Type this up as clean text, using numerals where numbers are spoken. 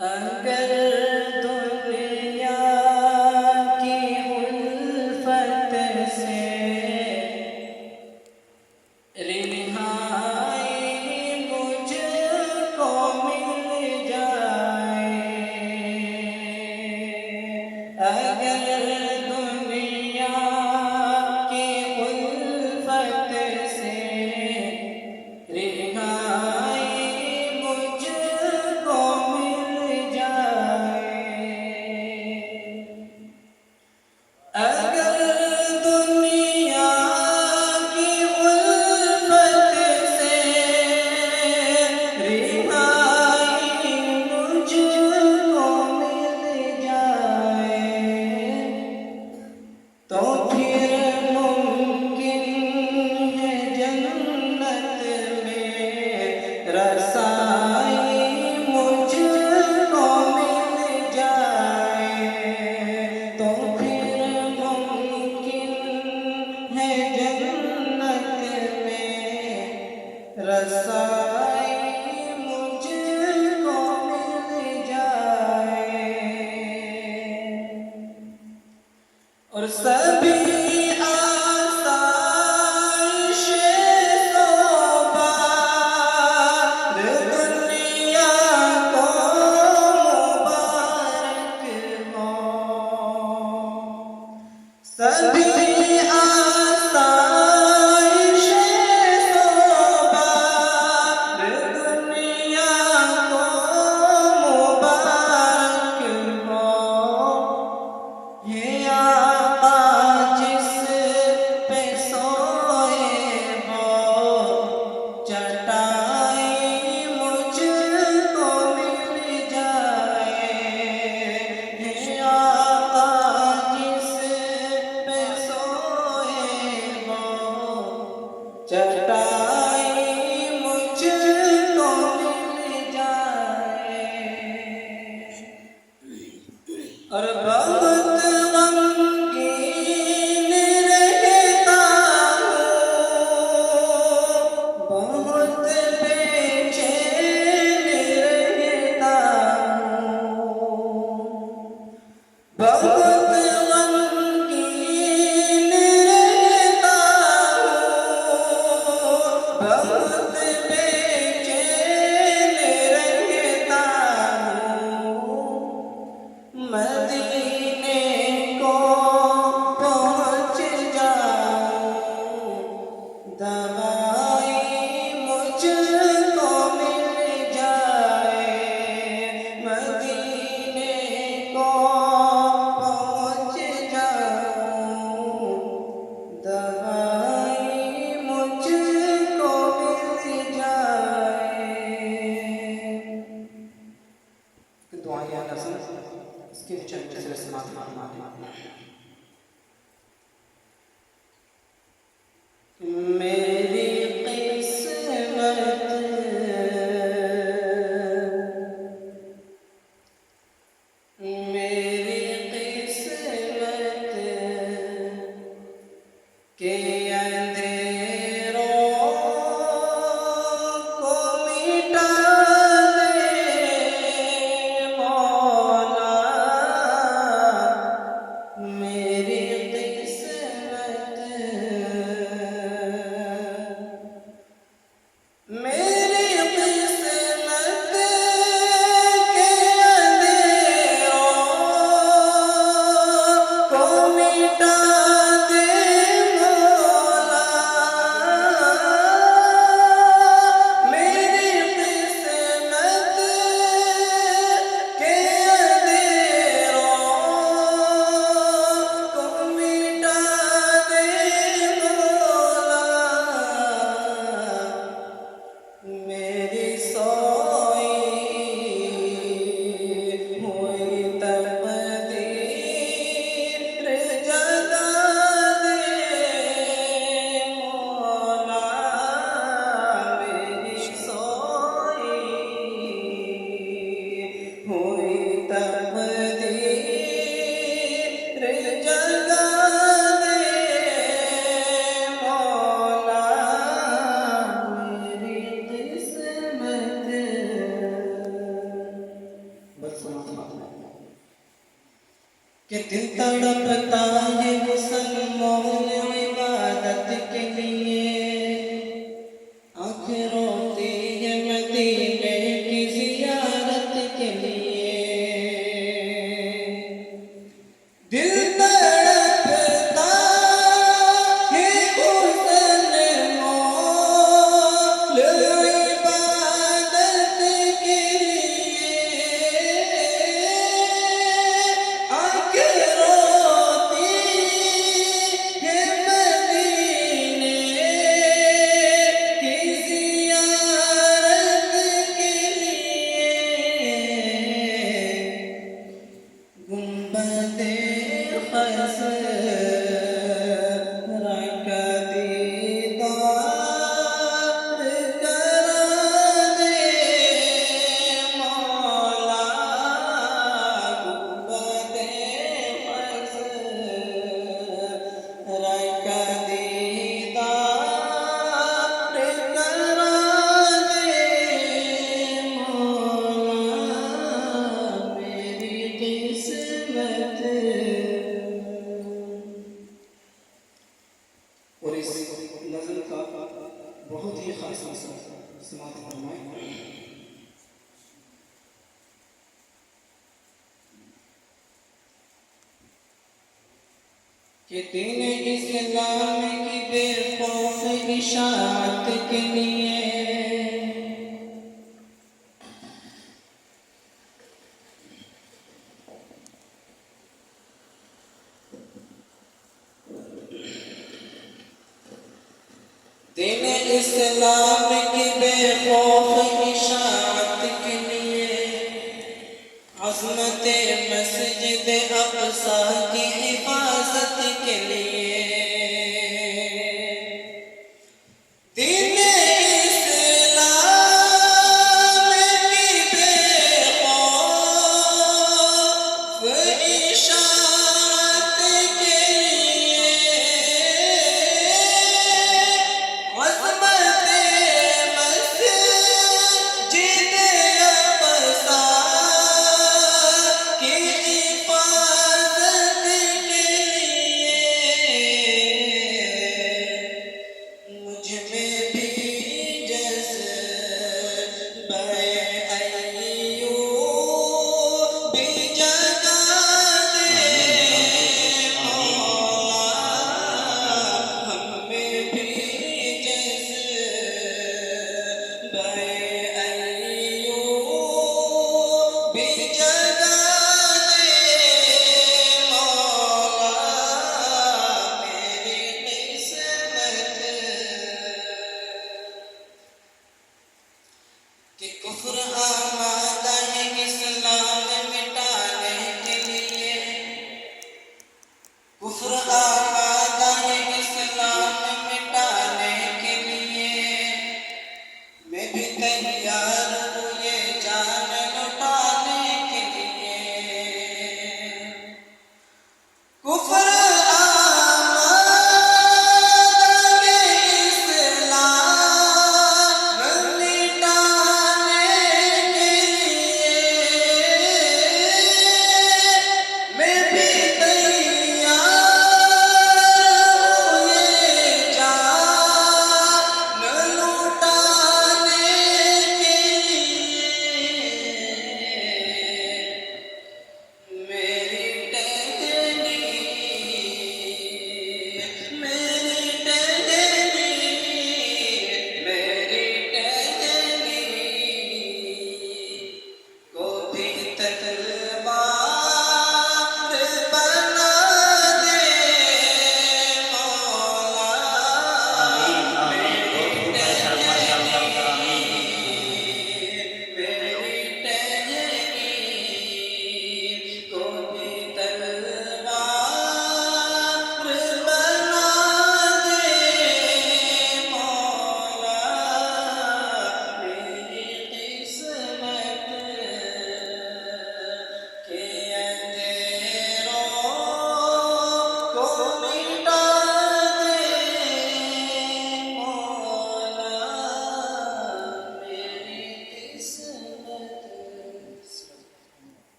अगर दुनिया की उल्फत से रिहाई मुझको मिल जाए, अगर दुनिया की उल्फत से रिहाई मुझको मिल जाए, अगर दुनिया की उल्फत से रिहाई मुझको मिल जाए, तो फिर मुमकिन है जन्नत में रसाई मुझको मिल जाए, तो फिर मुमकिन है जन्नत में रसाई मुझको मिल जाए। और सभी सभी आसाइशें सोबार दुनिया को मुबारक हो। ये आका जिस पे सोए वो चटाई मुझको मिल जाए, ये आका चटाई मुझको मिल जाए। और बहुत गमगीन रहता हूँ, बहुत बेचैन रहता हूँ, बहुत बहुत बेचैन रहता हूँ, मदीने कि दिल तड़पता है मुसलमान इबादत के लिए, आंखें रोती है मदीने की ज़ियारत के लिए। दिल तड़पता है मुसलमान इबादत के लिए, आंखें रोती है मदीने की ज़ियारत के लिए। गुंबदे खज़रा का दीदार करा दे मौला, गुंबदे खज़रा का दीदार करा दे मौला, मेरी किस्मत। और इस नज़ल का बहुत ही खास मसला समात फरमाएं। कि दीन इस्लाम की बेखौफ इशाअत के लिए, दीन इस्लाम की बेखौफ इशाअत के लिए, अज़मत मस्जिद अक़सा